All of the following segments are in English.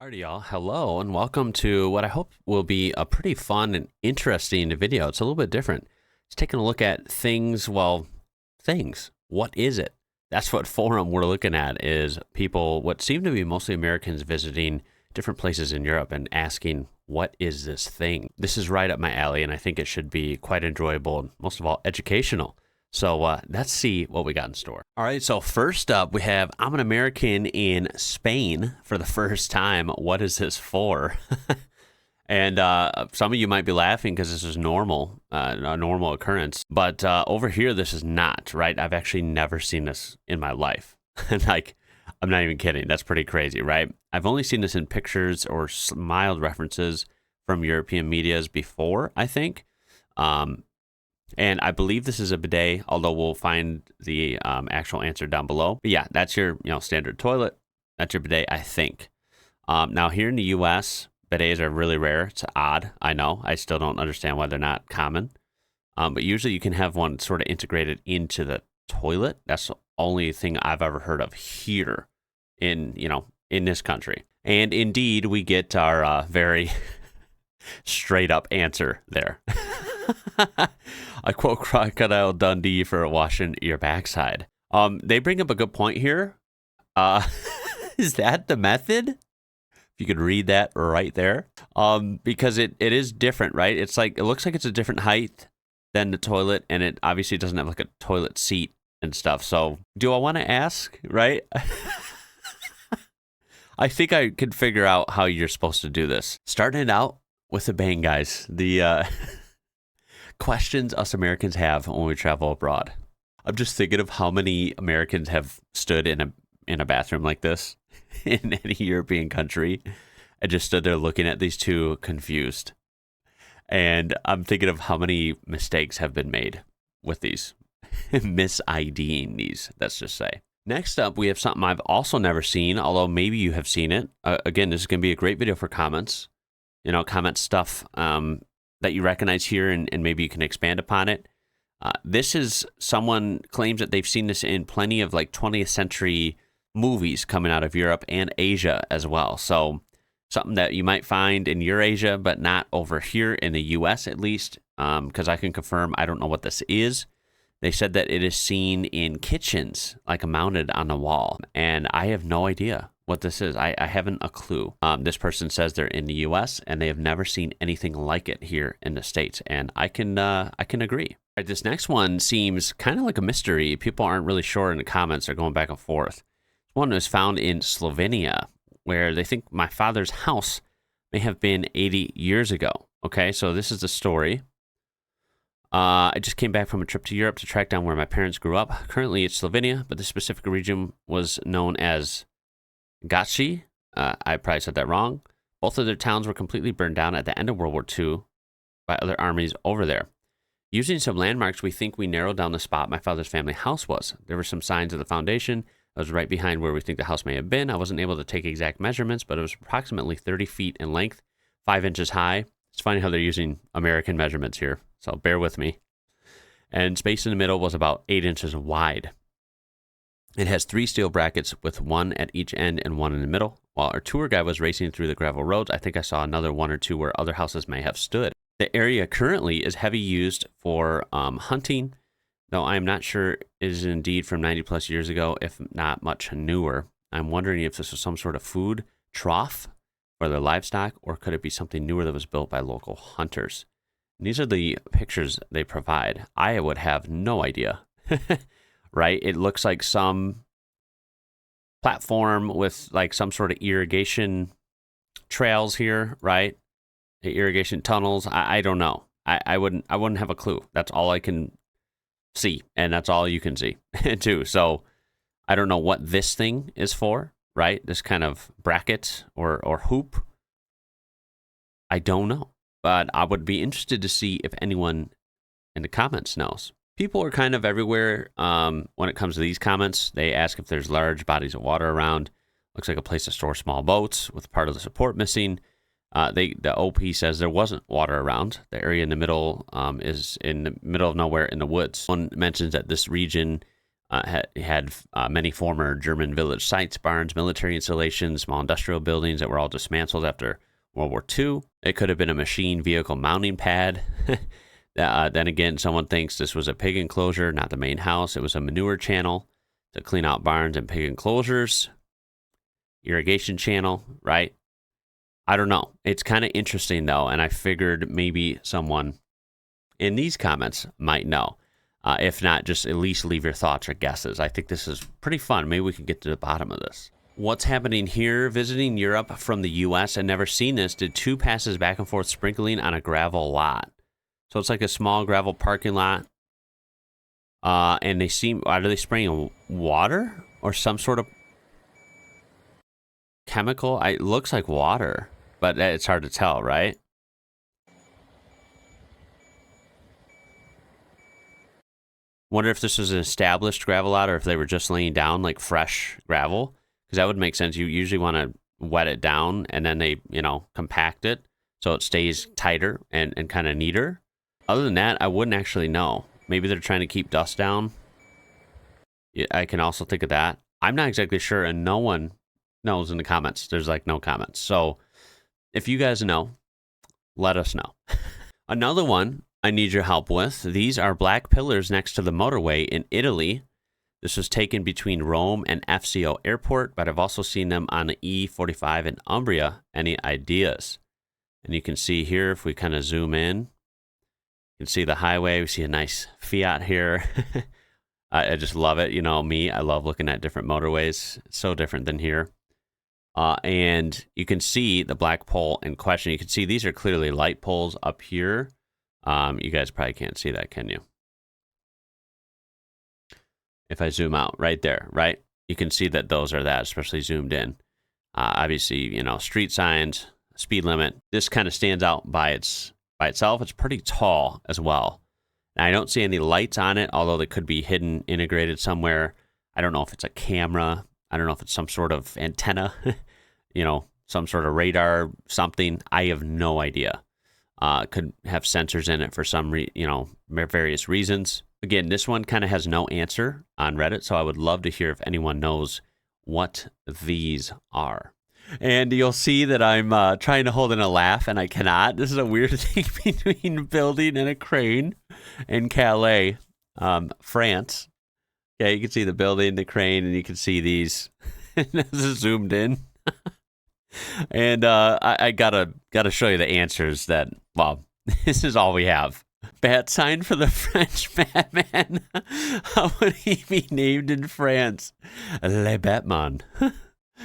Alrighty, y'all. Hello, and welcome to what I hope will be a pretty fun and interesting video. It's a little bit different. It's taking a look at things, things. What is it? That's what forum we're looking at is people, what seem to be mostly Americans visiting different places in Europe and asking, what is this thing? This is right up my alley, and I think it should be quite enjoyable and most of all, educational. So let's see what we got in store. All right, so first up, we have, I'm an American in Spain for the first time. What is this for? And some of you might be laughing because this is normal, a normal occurrence. But over here, this is not, right? I've actually never seen this in my life. Like, I'm not even kidding. That's pretty crazy, right? I've only seen this in pictures or mild references from European medias before, I think. And I believe this is a bidet, although we'll find the actual answer down below. But yeah, that's your standard toilet. That's your bidet, I think. Now here in the U.S., bidets are really rare. It's odd, I know. I still don't understand why they're not common. But usually you can have one sort of integrated into the toilet. That's the only thing I've ever heard of here in this country. And indeed, we get our very straight up answer there. I quote Crocodile Dundee for washing your backside. They bring up a good point here. Is that the method? If you could read that right there. Because it is different, right? It's like, it looks like it's a different height than the toilet, and it obviously doesn't have like a toilet seat and stuff. So do I want to ask, right? I think I could figure out how you're supposed to do this. Starting it out with a bang, guys. The questions us Americans have when we travel abroad. I'm just thinking of how many Americans have stood in a bathroom like this in any European country and just stood there looking at these two confused. And I'm thinking of how many mistakes have been made with these, mis-IDing these, let's just say. Next up, we have something I've also never seen, although maybe you have seen it. Again, this is going to be a great video for comments. Comment stuff that you recognize here, and maybe you can expand upon it. This is, someone claims that they've seen this in plenty of like 20th century movies coming out of Europe and Asia as well. So something that you might find in Eurasia, but not over here in the US at least, because I can confirm I don't know what this is. They said that it is seen in kitchens, like mounted on the wall, and I have no idea what this is. I haven't a clue. This person says they're in the U.S. and they have never seen anything like it here in the States, and I can agree. All right, this next one seems kind of like a mystery. People aren't really sure in the comments. They're going back and forth. This one was found in Slovenia, where they think my father's house may have been 80 years ago. Okay, so this is the story. I just came back from a trip to Europe to track down where my parents grew up. Currently, it's Slovenia, but the specific region was known as Gachi. I probably said that wrong. Both of their towns were completely burned down at the end of World War II by other armies over there. Using some landmarks, we think we narrowed down the spot my father's family house was. There were some signs of the foundation. I was right behind where we think the house may have been. I wasn't able to take exact measurements, but it was approximately 30 feet in length, 5 inches high. It's funny how they're using American measurements here, so bear with me. And space in the middle was about 8 inches wide. It has 3 steel brackets with 1 at each end and 1 in the middle. While our tour guide was racing through the gravel roads, I think I saw another 1 or 2 where other houses may have stood. The area currently is heavy used for hunting, though I am not sure it is indeed from 90 plus years ago, if not much newer. I'm wondering if this was some sort of food trough for their livestock, or could it be something newer that was built by local hunters? And these are the pictures they provide. I would have no idea. Right? It looks like some platform with like some sort of irrigation trails here, right? Irrigation tunnels. I don't know. I wouldn't have a clue. That's all I can see, and that's all you can see too. So I don't know what this thing is for, right? This kind of bracket or hoop. I don't know, but I would be interested to see if anyone in the comments knows. People are kind of everywhere when it comes to these comments. They ask if there's large bodies of water around. Looks like a place to store small boats with part of the support missing. The OP says there wasn't water around. The area in the middle is in the middle of nowhere in the woods. One mentions that this region had many former German village sites, barns, military installations, small industrial buildings that were all dismantled after World War II. It could have been a machine vehicle mounting pad. Then again, someone thinks this was a pig enclosure, not the main house. It was a manure channel to clean out barns and pig enclosures. Irrigation channel, right? I don't know. It's kind of interesting, though, and I figured maybe someone in these comments might know. If not, just at least leave your thoughts or guesses. I think this is pretty fun. Maybe we can get to the bottom of this. What's happening here? Visiting Europe from the U.S. and never seen this. Did 2 passes back and forth sprinkling on a gravel lot. So it's like a small gravel parking lot. And they seem, are they spraying water or some sort of chemical? It looks like water, but it's hard to tell, right? Wonder if this was an established gravel lot or if they were just laying down like fresh gravel, because that would make sense. You usually want to wet it down and then they, compact it so it stays tighter and kind of neater. Other than that, I wouldn't actually know. Maybe they're trying to keep dust down. I can also think of that. I'm not exactly sure, and no one knows in the comments. There's like no comments. So if you guys know, let us know. Another one I need your help with. These are black pillars next to the motorway in Italy. This was taken between Rome and FCO Airport, but I've also seen them on the E45 in Umbria. Any ideas? And you can see here, if we kind of zoom in, you can see the highway. We see a nice Fiat here. I just love it. Me, I love looking at different motorways. It's so different than here. And you can see the black pole in question. You can see these are clearly light poles up here. You guys probably can't see that, can you? If I zoom out right there, right? You can see that those are that, especially zoomed in. Obviously, street signs, speed limit. This kind of stands out by itself. It's pretty tall as well. Now, I don't see any lights on it, although they could be hidden, integrated somewhere. I don't know if it's a camera. I don't know if it's some sort of antenna, some sort of radar, something. I have no idea. Could have sensors in it for some, various reasons. Again, this one kind of has no answer on Reddit, so I would love to hear if anyone knows what these are. And you'll see that I'm trying to hold in a laugh, and I cannot. This is a weird thing between building and a crane in Calais, France. Yeah, you can see the building, the crane, and you can see these. This is zoomed in. And I gotta show you the answers that, well, this is all we have. Bat sign for the French Batman. How would he be named in France? Le Batman.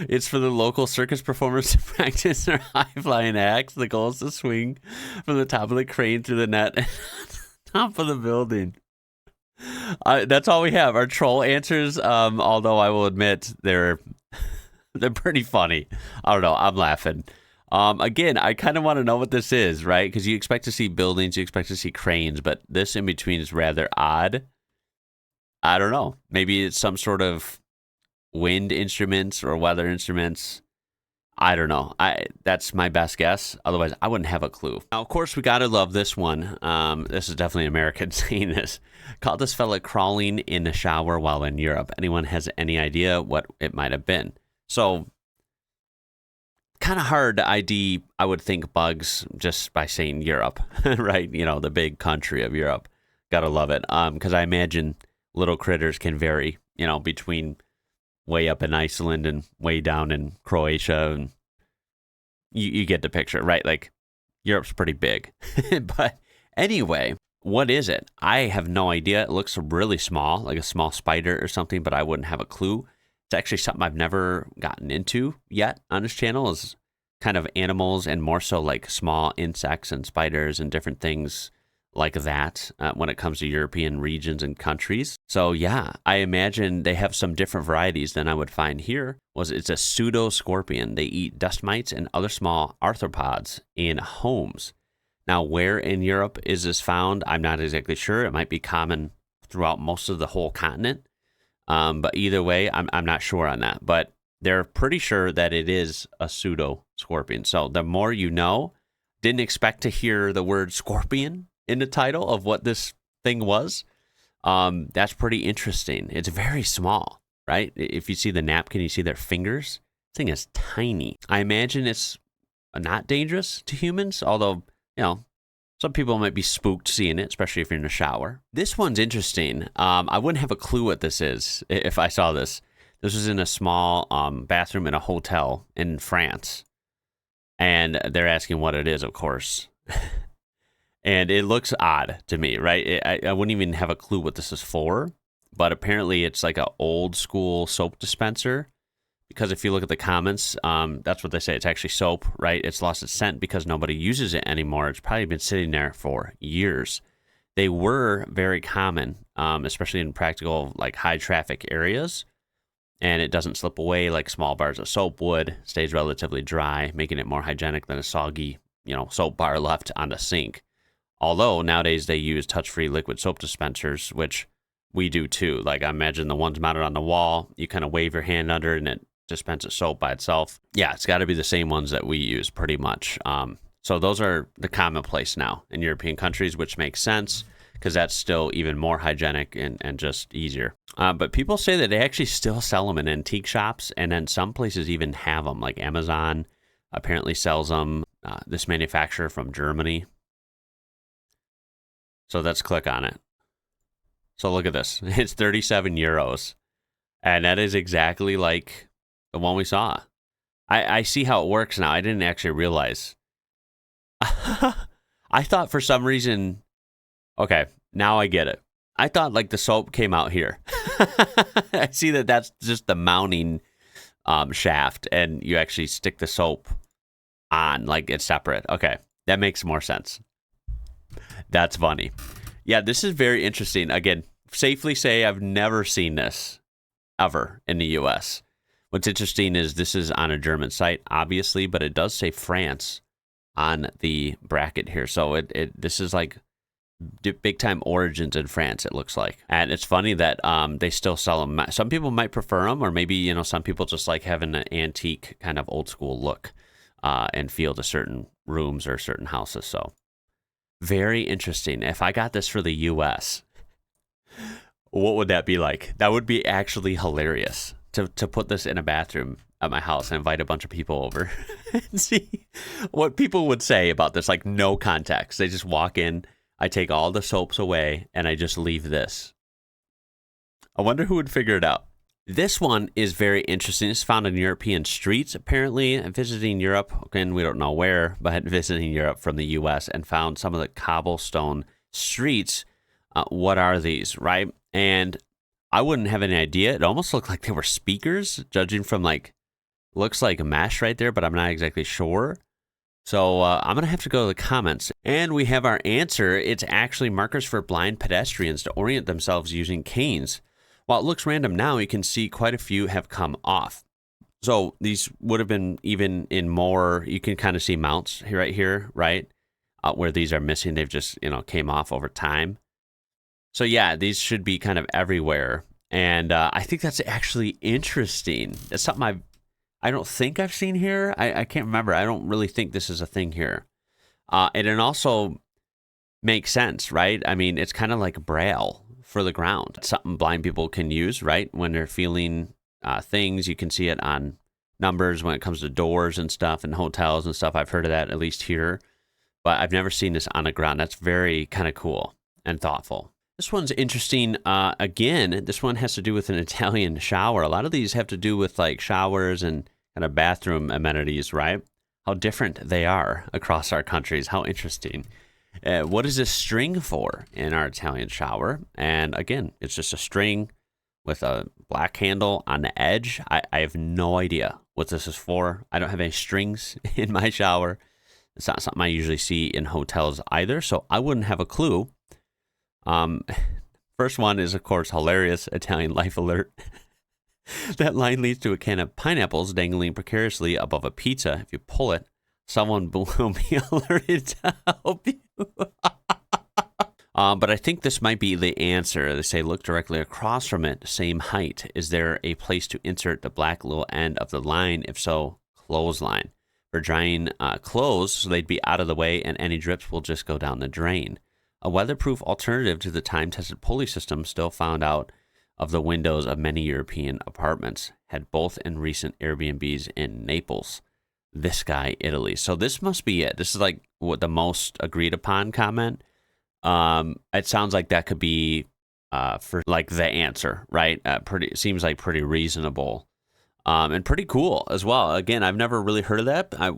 It's for the local circus performers to practice their high-flying acts. The goal is to swing from the top of the crane through the net and top of the building. That's all we have. Our troll answers, although I will admit they're pretty funny. I don't know. I'm laughing. Again, I kind of want to know what this is, right? Because you expect to see buildings, you expect to see cranes, but this in between is rather odd. I don't know. Maybe it's some sort of wind instruments or weather instruments. I don't know. That's my best guess. Otherwise, I wouldn't have a clue. Now, of course, we gotta love this one. This is definitely American saying this. Caught this fella crawling in the shower while in Europe. Anyone has any idea what it might have been? So, kind of hard to ID, I would think, bugs just by saying Europe, right? The big country of Europe. Gotta love it. Because I imagine little critters can vary, between way up in Iceland and way down in Croatia, and you get the picture, right? Like, Europe's pretty big. But anyway, what is it? I have no idea. It looks really small, like a small spider or something, but I wouldn't have a clue. It's actually something I've never gotten into yet on this channel, is kind of animals, and more so like small insects and spiders and different things like that when it comes to European regions and countries. So yeah, I imagine they have some different varieties than I would find here. It's a pseudo scorpion. They eat dust mites and other small arthropods in homes. Now, where in Europe is this found? I'm not exactly sure. It might be common throughout most of the whole continent. But either way, I'm not sure on that. But they're pretty sure that it is a pseudo scorpion. So the more you know. Didn't expect to hear the word scorpion in the title of what this thing was. That's pretty interesting. It's very small, right? If you see the napkin, you see their fingers. This thing is tiny. I imagine it's not dangerous to humans, although, some people might be spooked seeing it, especially if you're in a shower. This one's interesting. I wouldn't have a clue what this is if I saw this. This was in a small bathroom in a hotel in France. And they're asking what it is, of course. And it looks odd to me, right? I wouldn't even have a clue what this is for. But apparently it's like an old school soap dispenser. Because if you look at the comments, that's what they say. It's actually soap, right? It's lost its scent because nobody uses it anymore. It's probably been sitting there for years. They were very common, especially in practical, like high traffic areas. And it doesn't slip away like small bars of soap would. Stays relatively dry, making it more hygienic than a soggy, soap bar left on the sink. Although nowadays they use touch-free liquid soap dispensers, which we do too. Like I imagine the ones mounted on the wall, you kind of wave your hand under and it dispenses soap by itself. Yeah, it's got to be the same ones that we use pretty much. So those are the commonplace now in European countries, which makes sense because that's still even more hygienic and just easier. But people say that they actually still sell them in antique shops, and then some places even have them, like Amazon apparently sells them. This manufacturer from Germany. So let's click on it. So look at this. It's 37 euros. And that is exactly like the one we saw. I see how it works now. I didn't actually realize. I thought for some reason, okay, now I get it. I thought like the soap came out here. I see that that's just the mounting shaft, and you actually stick the soap on, like it's separate. Okay, that makes more sense. That's funny. Yeah, this is very interesting. Again, safely say I've never seen this ever in the U.S. What's interesting is this is on a German site, obviously, but it does say France on the bracket here. So this is like big time origins in France, it looks like. And it's funny that they still sell them. Some people might prefer them, or maybe, some people just like having an antique kind of old school look and feel to certain rooms or certain houses. So very interesting. If I got this for the U.S., what would that be like? That would be actually hilarious to put this in a bathroom at my house and invite a bunch of people over and see what people would say about this. Like no context. They just walk in, I take all the soaps away, and I just leave this. I wonder who would figure it out. This one is very interesting. It's found in European streets, apparently. Visiting Europe, again, we don't know where, but visiting Europe from the U.S. and found some of the cobblestone streets. What are these, right? And I wouldn't have any idea. It almost looked like they were speakers, judging from looks like a mesh right there, but I'm not exactly sure. So I'm going to have to go to the comments. And we have our answer. It's actually markers for blind pedestrians to orient themselves using canes. While it looks random now, you can see quite a few have come off. So these would have been even in more, you can kind of see mounts right here, right? Where these are missing, they've just, came off over time. So yeah, these should be kind of everywhere. And I think that's actually interesting. It's something I don't think I've seen here. I can't remember. I don't really think this is a thing here. And it also makes sense, right? I mean, it's kind of like Braille for the ground. It's something blind people can use, right? When they're feeling things, you can see it on numbers when it comes to doors and stuff and hotels and stuff. I've heard of that, at least here. But I've never seen this on the ground. That's very kind of cool and thoughtful. This one's interesting. Again, this one has to do with an Italian shower. A lot of these have to do with like showers and kind of bathroom amenities, right? How different they are across our countries. How interesting. What is this string for in our Italian shower? And again, it's just a string with a black handle on the edge. I have no idea what this is for. I don't have any strings in my shower. It's not something I usually see in hotels either, so I wouldn't have a clue. First one is, of course, hilarious. Italian life alert. That line leads to a can of pineapples dangling precariously above a pizza. If you pull it, someone will be alerted to help you. But I think this might be the answer. They say look directly across from it, same height. Is there a place to insert the black little end of the line? If so, clothesline. For drying clothes, so they'd be out of the way and any drips will just go down the drain. a weatherproof alternative to the time-tested pulley system still found out of the windows of many European apartments, had both in recent Airbnbs in Naples, this guy, Italy. So this must be it. This is like what the most agreed upon comment. It sounds like that could be for like the answer, right? Seems like pretty reasonable, and pretty cool as well. Again, I've never really heard of that. I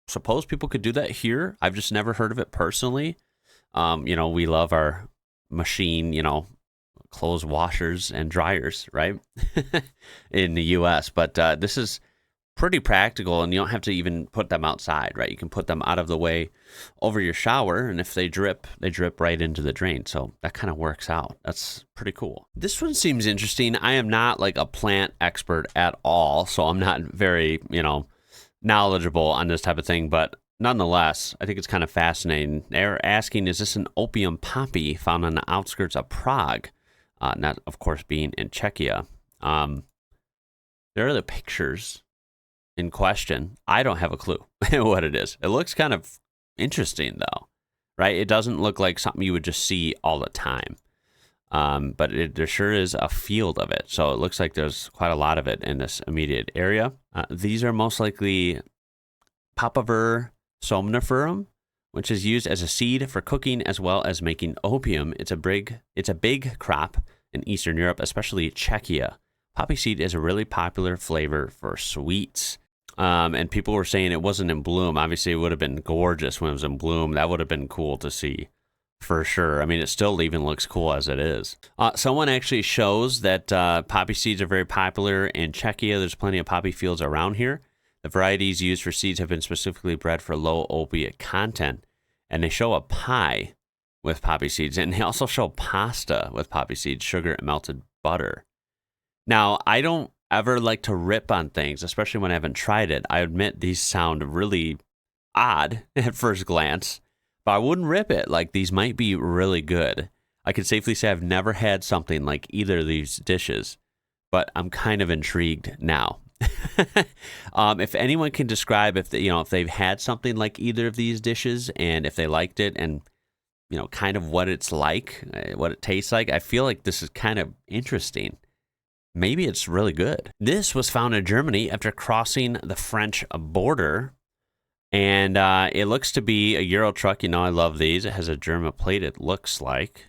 suppose people could do that here. I've just never heard of it personally. You know, we love our machine, you know, clothes washers and dryers, right? In the US, but this is pretty practical, and you don't have to even put them outside, right? You can put them out of the way over your shower, and if they drip right into the drain. So that kind of works out. That's pretty cool. This one seems interesting. I am not like a plant expert at all, so I'm not very, you know, knowledgeable on this type of thing, but nonetheless, I think it's kind of fascinating. They're asking, is this an opium poppy found on the outskirts of Prague? Not, of course, being in Czechia. There are the pictures in question. I don't have a clue what it is. It looks kind of interesting, though, right? It doesn't look like something you would just see all the time. But there sure is a field of it. So it looks like there's quite a lot of it in this immediate area. These are most likely Papaver somniferum, which is used as a seed for cooking as well as making opium. It's a big crop in Eastern Europe, especially Czechia. Poppy seed is a really popular flavor for sweets. And people were saying it wasn't in bloom. Obviously, it would have been gorgeous when it was in bloom. That would have been cool to see for sure. I mean, it still even looks cool as it is. Someone actually shows that poppy seeds are very popular in Czechia. There's plenty of poppy fields around here. The varieties used for seeds have been specifically bred for low opiate content. And they show a pie with poppy seeds. And they also show pasta with poppy seeds, sugar, and melted butter. Now, I don't ever like to rip on things, especially when I haven't tried it. I admit these sound really odd at first glance, but I wouldn't rip it. Like, these might be really good. I can safely say I've never had something like either of these dishes, but I'm kind of intrigued now. If anyone can describe if they've had something like either of these dishes and if they liked it and, you know, kind of what it's like, what it tastes like, I feel like this is kind of interesting. Maybe it's really good. This was found in Germany after crossing the French border. And it looks to be a Euro truck. You know, I love these. It has a German plate, it looks like.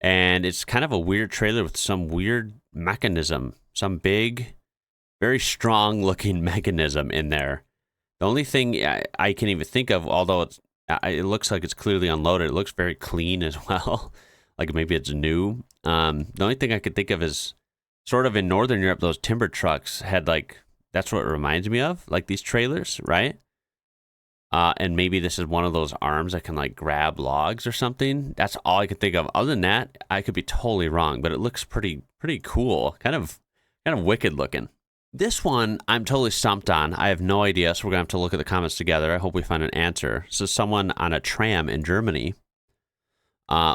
And it's kind of a weird trailer with some weird mechanism. Some big, very strong looking mechanism in there. The only thing I can even think of, although it looks like it's clearly unloaded, it looks very clean as well. Like maybe it's new. The only thing I could think of is sort of in Northern Europe, those timber trucks had like, that's what it reminds me of, like these trailers, right? And maybe this is one of those arms that can like grab logs or something. That's all I could think of. Other than that, I could be totally wrong, but it looks pretty cool. Kind of wicked looking. This one I'm totally stumped on. I have no idea, so we're gonna have to look at the comments together. I hope we find an answer. So someone on a tram in Germany.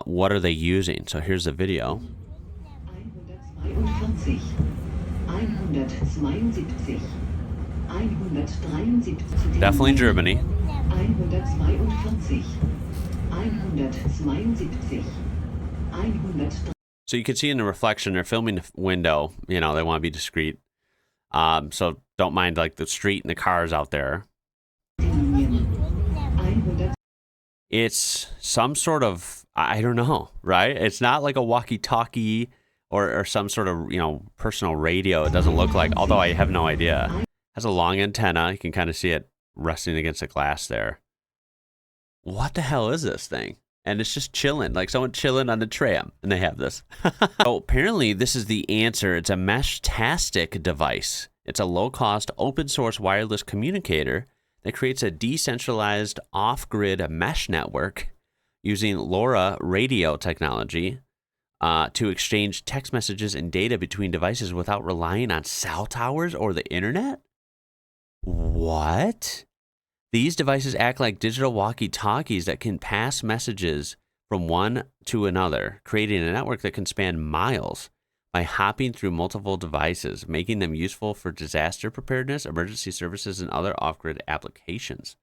What are they using? So here's the video. 142, 172, 173. Definitely Germany. 142, 172, 103. So you can see in the reflection, they're filming the window. You know, they want to be discreet. So don't mind like the street and the cars out there. It's some sort of, I don't know, right? It's not like a walkie-talkie or some sort of, you know, personal radio. It doesn't look like, although I have no idea. It has a long antenna. You can kind of see it resting against the glass there. What the hell is this thing? And it's just chilling, like someone chilling on the tram, and they have this. So apparently this is the answer. It's a Mesh-tastic device. It's a low-cost, open-source wireless communicator that creates a decentralized off-grid mesh network using LoRa radio technology to exchange text messages and data between devices without relying on cell towers or the internet? What? These devices act like digital walkie-talkies that can pass messages from one to another, creating a network that can span miles by hopping through multiple devices, making them useful for disaster preparedness, emergency services, and other off-grid applications.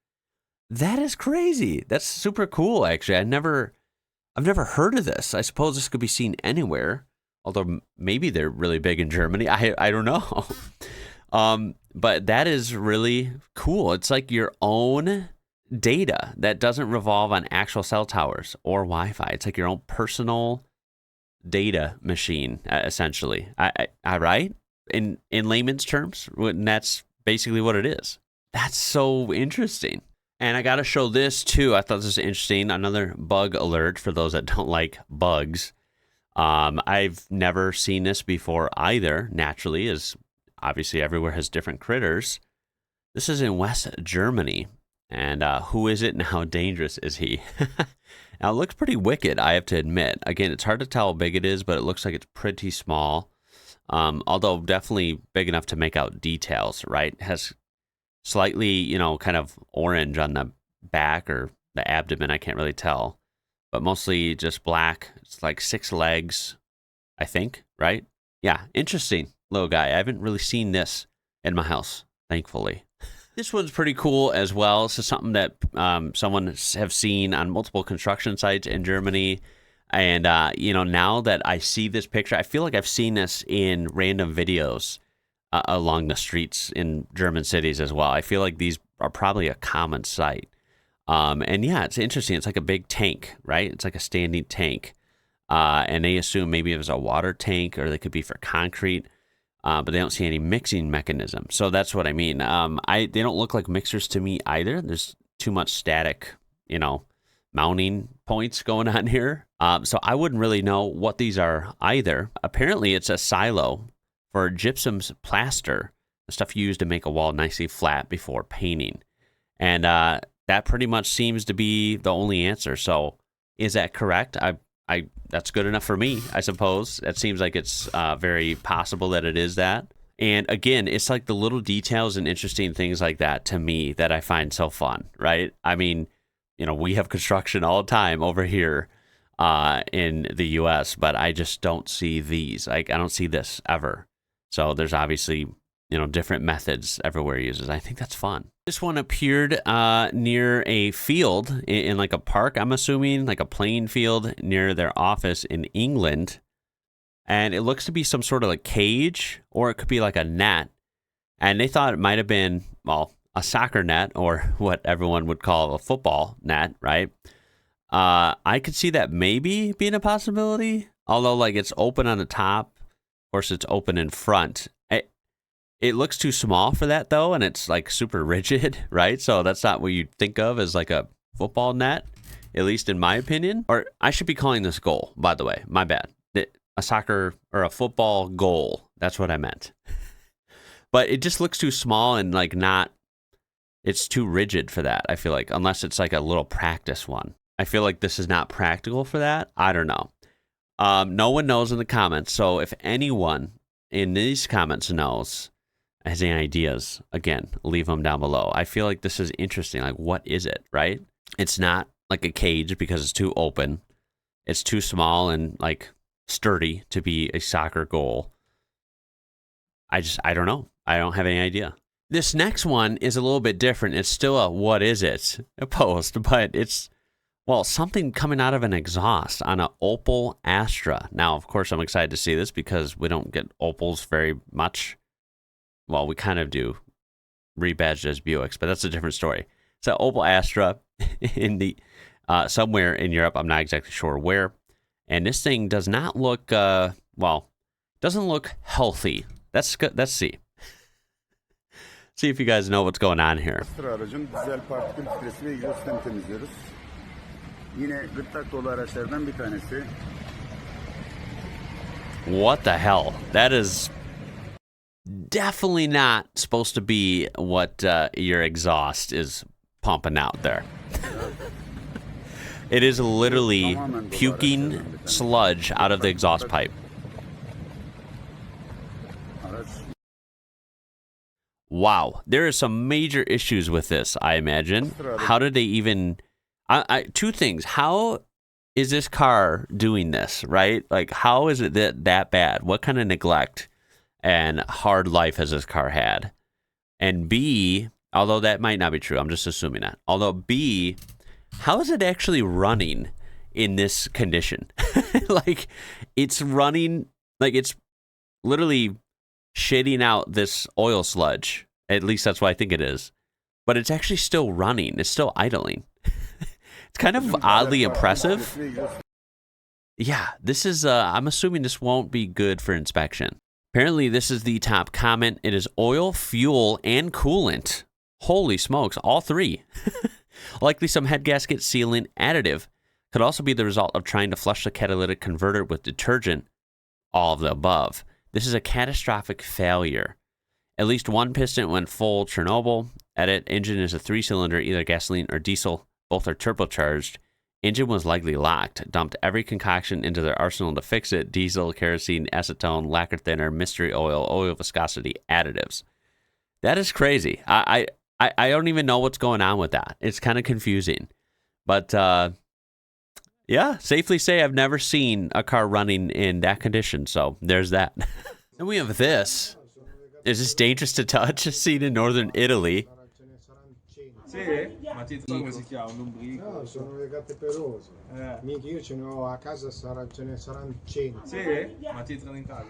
That is crazy. That's super cool, actually. I never I've never heard of this. I suppose this could be seen anywhere, although maybe they're really big in Germany. I don't know. But that is really cool. It's like your own data that doesn't revolve on actual cell towers or Wi-Fi. It's like your own personal data machine, essentially. I right? In layman's terms, and that's basically what it is. That's so interesting. And I got to show this too. I thought this was interesting. Another bug alert for those that don't like bugs. I've never seen this before either, naturally, as obviously everywhere has different critters. This is in West Germany. And who is it and how dangerous is he? Now, it looks pretty wicked, I have to admit. Again, it's hard to tell how big it is, but it looks like it's pretty small. Although definitely big enough to make out details, right? It has slightly, kind of orange on the back or the abdomen. I can't really tell. But mostly just black. It's like 6 legs, I think, right? Yeah, interesting little guy. I haven't really seen this in my house, thankfully. This one's pretty cool as well. This is something that someone have seen on multiple construction sites in Germany. And, now that I see this picture, I feel like I've seen this in random videos along the streets in German cities as well. I feel like these are probably a common sight. And yeah, it's interesting. It's like a big tank, right? It's like a standing tank. And they assume maybe it was a water tank or they could be for concrete. But they don't see any mixing mechanism. So that's what I mean. They don't look like mixers to me either. There's too much static, mounting points going on here. So I wouldn't really know what these are either. Apparently, it's a silo for gypsum plaster, the stuff you use to make a wall nicely flat before painting. And that pretty much seems to be the only answer. So is that correct? That's good enough for me, I suppose. That seems like it's very possible that it is that. And again, it's like the little details and interesting things like that to me that I find so fun, right? I mean, we have construction all the time over here in the U.S., but I just don't see these. Like, I don't see this ever. So there's obviously, different methods everywhere uses. I think that's fun. This one appeared near a field in like a park, I'm assuming, like a playing field near their office in England. And it looks to be some sort of like cage, or it could be like a net. And they thought it might have been, a soccer net, or what everyone would call a football net, right? I could see that maybe being a possibility. Although, like, it's open on the top. Of course, it's open in front. It looks too small for that, though, and it's, like, super rigid, right? So that's not what you'd think of as, like, a football net, at least in my opinion. Or I should be calling this goal, by the way. My bad. A soccer or a football goal. That's what I meant. But it just looks too small and, like, it's too rigid for that, I feel like, unless it's, like, a little practice one. I feel like this is not practical for that. I don't know. No one knows in the comments. So if anyone in these comments knows, has any ideas, again, leave them down below. I feel like this is interesting. Like, what is it, right? It's not like a cage because it's too open. It's too small and, like, sturdy to be a soccer goal. I don't know. I don't have any idea. This next one is a little bit different. It's still a what is it post, but it's, something coming out of an exhaust on an Opel Astra. Now, of course, I'm excited to see this because we don't get Opels very much. Well, we kind of do, rebadged as Buicks, but that's a different story. It's an Opel Astra in the somewhere in Europe. I'm not exactly sure where. And this thing does not look, doesn't look healthy. That's good. Let's see. See if you guys know what's going on here. What the hell? That is definitely not supposed to be what your exhaust is pumping out there. It is literally puking sludge out of the exhaust pipe. Wow, there are some major issues with this, I imagine. How did they even... two things. How is this car doing this, right? Like, how is it that bad? What kind of neglect and hard life has this car had? And B, although that might not be true, I'm just assuming that. Although B, how is it actually running in this condition. Like, it's running, like, it's literally shitting out this oil sludge. At least that's what I think it is. But it's actually still running. It's still idling. It's kind of oddly impressive. Yeah, this is, I'm assuming this won't be good for inspection. Apparently, this is the top comment. It is oil, fuel, and coolant. Holy smokes, all three. Likely some head gasket sealant additive. Could also be the result of trying to flush the catalytic converter with detergent. All of the above. This is a catastrophic failure. At least one piston went full Chernobyl. Edit, engine is a 3-cylinder, either gasoline or diesel. Both are turbocharged. Engine was likely locked. Dumped every concoction into their arsenal to fix it. Diesel, kerosene, acetone, lacquer thinner, mystery oil, oil viscosity, additives. That is crazy. I don't even know what's going on with that. It's kind of confusing. But yeah, safely say I've never seen a car running in that condition. So there's that. Then we have this. Is this dangerous to touch? Seen in northern Italy. Sì? Ma ti so come si chiama? Un ombrico? No, sono le gatte pelose. Mica io ce ne ho a casa, ce ne saranno 100. Sì? Ma ti entrano in casa?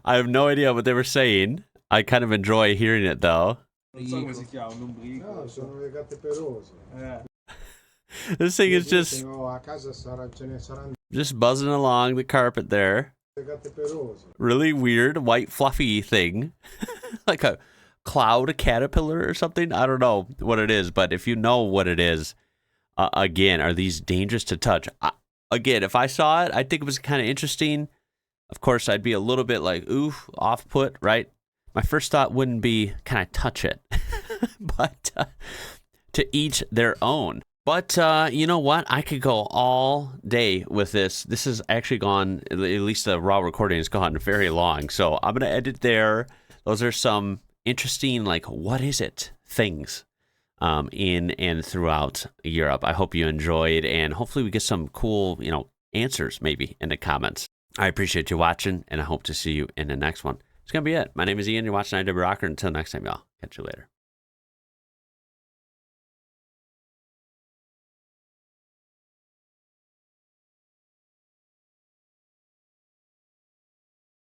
I have no idea what they were saying. I kind of enjoy hearing it though. Non so come si chiama, un ombrico? No, sono le gatte pelose. This thing is Ce ne ho a casa, ce ne saranno just buzzing along the carpet there. le gatte pelose. Really weird white fluffy thing. Like a cloud caterpillar or something. I don't know what it is, but if you know what it is, again, are these dangerous to touch? Again, if I saw it, I think it was kind of interesting. Of course, I'd be a little bit like, ooh, off put, right? My first thought wouldn't be, can I touch it? But to each their own. But you know what? I could go all day with this. This has actually gone, at least the raw recording has gone very long. So I'm going to edit there. Those are some interesting, like, what is it things in and throughout Europe. I hope you enjoyed, and hopefully we get some cool, answers maybe in the comments. I appreciate you watching, and I hope to see you in the next one. It's going to be it. My name is Ian. You're watching IWrocker. Until next time, y'all. Catch you later.